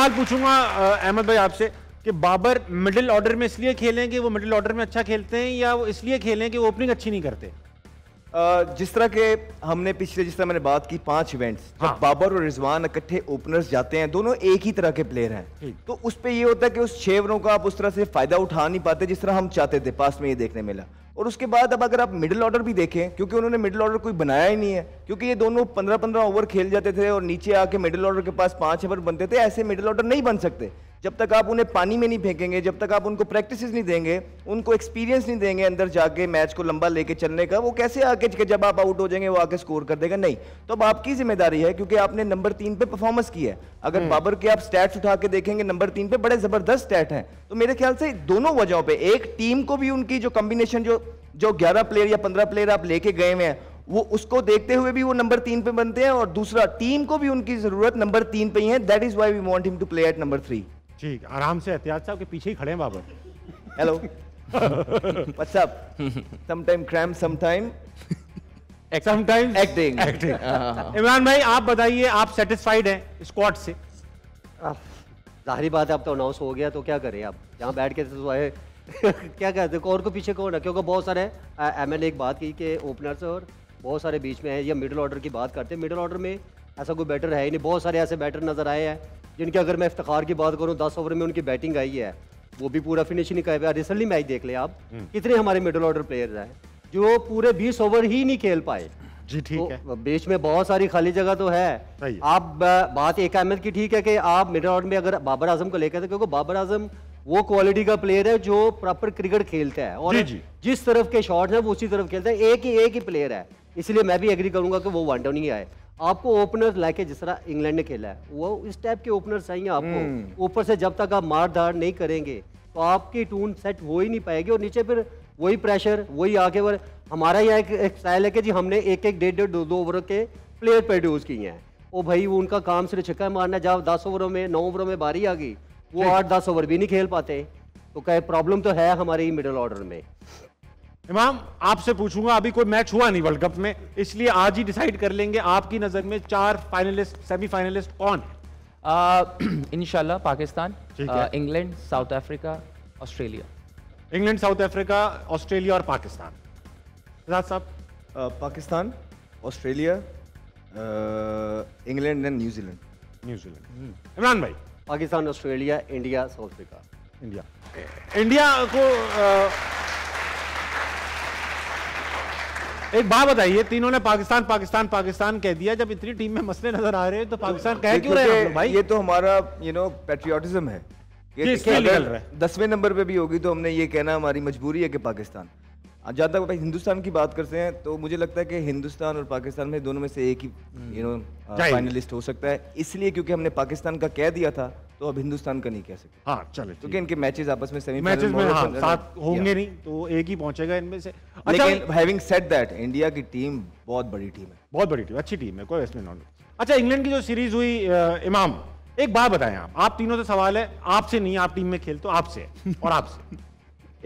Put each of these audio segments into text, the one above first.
सवाल पूछूंगा अहमद भाई आपसे कि बाबर मिडिल ऑर्डर में इसलिए खेलें कि वो मिडिल ऑर्डर में अच्छा खेलते हैं, या वो इसलिए खेलें कि वो ओपनिंग अच्छी नहीं करते? जिस तरह के हमने पिछले, जिस तरह मैंने बात की 5 इवेंट्स, जब बाबर और रिजवान इकट्ठे ओपनर्स जाते हैं, दोनों एक ही तरह के प्लेयर हैं, तो उस पे ये होता है कि उस 6 ओवरों का आप उस तरह से फायदा उठा नहीं पाते जिस तरह हम चाहते थे। पास में ये देखने मिला। और उसके बाद अब अगर आप मिडिल ऑर्डर भी देखें, क्योंकि उन्होंने मिडिल ऑर्डर कोई बनाया ही नहीं है, क्योंकि ये दोनों 15-15 ओवर खेल जाते थे और नीचे आके मिडिल ऑर्डर के पास 5 ओवर बनते थे। ऐसे मिडिल ऑर्डर नहीं बन सकते जब तक आप उन्हें पानी में नहीं फेंकेंगे, जब तक आप उनको प्रैक्टिस नहीं देंगे, उनको एक्सपीरियंस नहीं देंगे अंदर जाके मैच को लंबा लेके चलने का। वो कैसे आके जब आप आउट हो जाएंगे वो आके स्कोर कर देगा? नहीं। तो अब आपकी जिम्मेदारी है, क्योंकि आपने नंबर 3 पे परफॉर्मेंस की है। अगर बाबर के आप स्टैट्स उठा के देखेंगे, नंबर 3 पे बड़े जबरदस्त स्टैट हैं। तो मेरे ख्याल से दोनों वजहों पे, एक टीम को भी उनकी जो कॉम्बिनेशन जो 11 प्लेयर या 15 प्लेयर आप लेके गए हुए हैं, वो उसको देखते हुए भी वो नंबर 3 पे बनते हैं, और दूसरा टीम को भी उनकी जरूरत नंबर 3 पे ही है। That is why we want him to play at number 3। ठीक, आराम से, एहतियात साहब के पीछे ही खड़े हैं Babar. Hello, what's up? Sometime cram, sometime acting. Imran भाई आप बताइए, आप सेटिस्फाइड हैं स्क्वाड से? जाहिर बात है, अब तो अनाउंस हो गया तो क्या करें, आप यहाँ बैठ के तो आए क्या कहते हैं, और को पीछे कौन है? क्योंकि बहुत सारे एमएलए एक बात की कि ओपनर्स और बहुत सारे बीच में है, या मिडिल ऑर्डर की बात करते हैं। मिडिल ऑर्डर में ऐसा कोई बैटर है ही नहीं। बहुत सारे ऐसे बैटर नजर आए हैं जिनके, अगर मैं इफ्तिखार की बात करूं, 10 ओवर में उनकी बैटिंग आई है, वो भी पूरा फिनिश नहीं कर पाया। रिसेंटली मैच देख ले आप, कितने हमारे मिडिल ऑर्डर प्लेयर्स हैं जो पूरे 20 ओवर ही नहीं खेल पाए। जी ठीक तो है, बीच में बहुत सारी खाली जगह तो है। आप बात एक अहमद की ठीक है कि आप मिडिल ऑर्डर में अगर बाबर आजम को लेकर थे, क्योंकि बाबर आजम वो क्वालिटी का प्लेयर है जो प्रॉपर क्रिकेट खेलता है, और जिस तरफ के शॉट्स हैं वो उसी तरफ खेलता है। एक ही प्लेयर है, इसलिए मैं भी एग्री करूंगा कि वो वन डाउन नहीं आए। आपको ओपनर लाके, जिस तरह इंग्लैंड ने खेला है, वो इस टाइप के ओपनर चाहिए आपको। ऊपर से जब तक आप मार धाड़ नहीं करेंगे तो आपकी टून सेट हो ही नहीं पाएगी, और नीचे फिर वही प्रेशर, वही आके पर हमारा यह एक स्टाइल है कि जी हमने एक 1.5, 2 ओवर के प्लेयर प्रोड्यूस किए हैं। ओ भाई, वो उनका काम सिर्फ छक्का मारना। जब 10 ओवरों में 9 ओवरों में बारी आ गई, वो 8-10 ओवर भी नहीं खेल पाते। तो क्या प्रॉब्लम तो है हमारी मिडिल ऑर्डर में। इमाम आपसे पूछूंगा, अभी कोई मैच हुआ नहीं वर्ल्ड कप में, इसलिए आज ही डिसाइड कर लेंगे आपकी नजर में 4 फाइनलिस्ट, सेमीफाइनलिस्ट कौन? इंशाल्लाह Pakistan, England, South Africa, Australia. England, South Africa, Australia और पाकिस्तान। रजाद साहब? Pakistan, Australia, England and New Zealand. Imran भाई? Pakistan, Australia, India, South Africa. India को एक बात बताइए, तीनों ने पाकिस्तान पाकिस्तान पाकिस्तान कह दिया। जब इतनी टीम में मसले नजर आ रहे हैं तो पाकिस्तान कह क्यों रहे हैं भाई? ये तो हमारा पैट्रियोटिज्म है। ये 10वें नंबर पे भी होगी तो हमने ये कहना हमारी मजबूरी है कि पाकिस्तान। जहाँ तक हिंदुस्तान की बात करते हैं तो मुझे लगता है कि हिंदुस्तान और पाकिस्तान में दोनों में से एक ही फाइनलिस्ट हो सकता है, इसलिए क्योंकि हमने पाकिस्तान का कह दिया था तो अब हिंदुस्तान का नहीं कह सकते। हाँ चले, क्योंकि इनके मैचेस आपस में सेमीफाइनल में साथ होंगे नहीं, तो एक ही पहुंचेगा इनमें से। लेकिन हैविंग सेड दैट, इंडिया की टीम बहुत बड़ी टीम है, बहुत बड़ी टीम, अच्छी टीम है, कोई इसमें नॉन। अच्छा, इंग्लैंड की जो सीरीज हुई, इमाम एक बात बताएं, आप तीनों से सवाल है, आपसे नहीं, आप टीम में खेलते हो, आपसे और आपसे।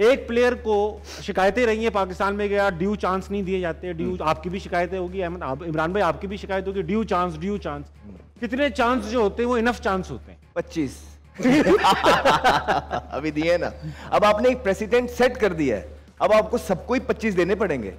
एक प्लेयर को शिकायतें रही हैं पाकिस्तान में गया, ड्यू चांस नहीं दिए जाते, ड्यू, आपकी भी शिकायतें होगी अहमद, इमरान भाई आपकी भी शिकायत होगी, ड्यू चांस। कितने चांस जो होते हैं वो इनफ चांस होते हैं? 25 अभी दिए ना। अब आपने एक प्रेसिडेंट सेट कर दिया है, अब आपको सबको ही 25 देने पड़ेंगे,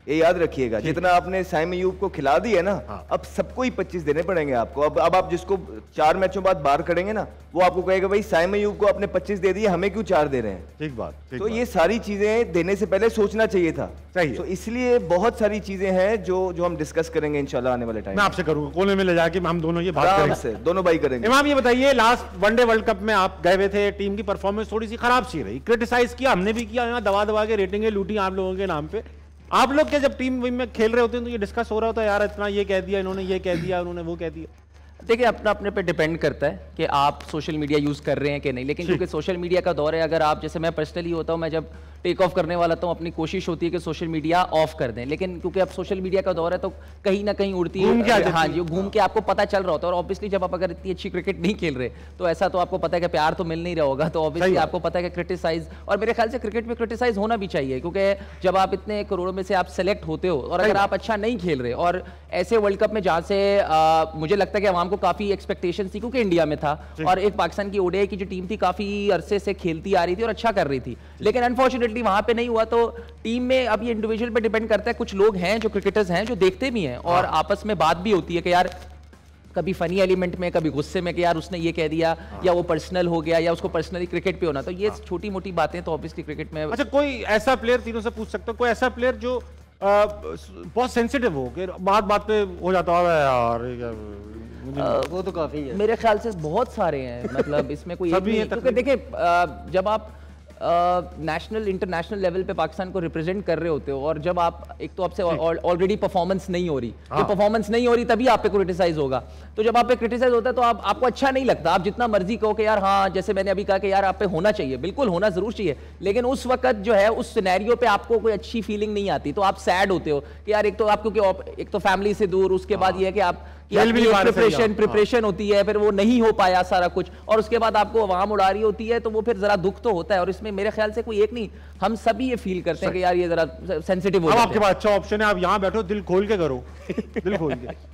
ये याद रखिएगा। जितना आपने साइम अयूब को खिला दिया ना, अब सबको ही 25 देने पड़ेंगे आपको। अब आप जिसको 4 मैचों बाद बाहर करेंगे ना, वो आपको कहेगा भाई साइम अयूब को आपने 25 दे दिए, हमें क्यों 4 दे रहे हैं? ठीक बात। तो ये सारी चीजें देने से पहले सोचना चाहिए था। तो इसलिए बहुत सारी चीजें हैं जो हम डिस्कस करेंगे इंशाल्लाह आने वाले टाइम। मैं आपसे करूंगा, कोने में ले जाके हम दोनों ये बात करेंगे, दोनों भाई करेंगे। इमाम ये बताइए, लास्ट वनडे वर्ल्ड कप में आप गए हुए थे, टीम की परफॉर्मेंस थोड़ी सी खराब सी रही, क्रिटिसाइज किया, हमने भी किया, दबा के रेटिंगें लूटी आप लोगों के नाम पे। आप लोग के जब टीम में खेल रहे होते हैं तो ये डिस्कस हो रहा होता है, यार इतना ये कह दिया इन्होंने, ये कह दिया उन्होंने, वो कह दिया। देखिए, अपना अपने पे डिपेंड करता है कि आप सोशल मीडिया यूज़ कर रहे हैं कि नहीं, लेकिन क्योंकि सोशल मीडिया का दौर है, अगर आप, जैसे मैं पर्सनली होता हूँ, मैं जब टेक ऑफ करने वाला तो अपनी कोशिश होती है कि सोशल मीडिया ऑफ कर दें, लेकिन क्योंकि अब सोशल मीडिया का दौर है तो कहीं ना कहीं उड़ती है, हाँ जी, घूम के आपको पता चल रहा होता है। और ऑब्वियसली जब आप अगर इतनी अच्छी क्रिकेट नहीं खेल रहे तो ऐसा तो आपको पता है कि प्यार तो मिल नहीं रहा होगा, तो ऑब्वियसली आपको पता है कि क्रिटिसाइज, और मेरे ख्याल से क्रिकेट में क्रिटिसाइज होना भी चाहिए, क्योंकि जब आप इतने करोड़ों में से आप सेलेक्ट होते हो और अगर आप अच्छा नहीं खेल रहे, और ऐसे वर्ल्ड कप में जहां से मुझे लगता है कि आवाम को काफी एक्सपेक्टेशन थी, क्योंकि इंडिया में था और एक पाकिस्तान की ओडीआई की जो टीम थी काफी अरसे से खेलती आ रही थी और अच्छा कर रही थी, लेकिन अनफॉर्चुनेटली वहां पे नहीं हुआ। तो टीम में अब ये इंडिविजुअल पे डिपेंड करता है, कुछ लोग हैं जो क्रिकेटर्स हैं जो देखते भी हैं और आपस में बात भी होती है कि यार कभी फनी एलिमेंट में, कभी गुस्से में कि यार उसने ये कह दिया या वो पर्सनल हो गया या उसको पर्सनली क्रिकेट पे होना, तो ये छोटी मोटी बातें तो ऑब्वियसली क्रिकेट में। अच्छा, कोई ऐसा प्लेयर, तीनों से पूछ सकते हो, कोई ऐसा प्लेयर जो बहुत सेंसिटिव हो कि बात पे हो जाता है यार, वो तो काफी है मेरे ख्याल से बहुत सारे हैं, मतलब इसमें कोई एक नहीं, क्योंकि देखिए जब आप नेशनल इंटरनेशनल लेवल पे पाकिस्तान को रिप्रेजेंट कर रहे होते हो और जब आप एक तो आपसे ऑलरेडी परफॉर्मेंस नहीं हो रही, तो परफॉर्मेंस नहीं हो रही तभी आप पे क्रिटिसाइज होगा, तो जब आप पे क्रिटिसाइज होता है तो आपको अच्छा नहीं लगता, आप जितना मर्जी कहो कि यार हाँ, जैसे मैंने अभी कहा कि यार आप पे होना चाहिए, बिल्कुल होना जरूर चाहिए, लेकिन उस वक्त जो है उस सिनेरियो पे आपको कोई अच्छी फीलिंग नहीं आती, तो आप सैड होते हो कि यार एक तो आप, क्योंकि एक तो फैमिली से दूर, उसके बाद ये है कि आप प्रिपरेशन होती है, फिर वो नहीं हो पाया सारा कुछ, और उसके बाद आपको आवाम उड़ा रही होती है, तो वो फिर जरा दुख तो होता है। और इसमें मेरे ख्याल से कोई एक नहीं, हम सभी ये फील करते हैं कि यार ये जरा सेंसिटिव हो। अब आपके पास अच्छा ऑप्शन है, आप यहाँ बैठो, दिल खोल के करो, दिल खोल के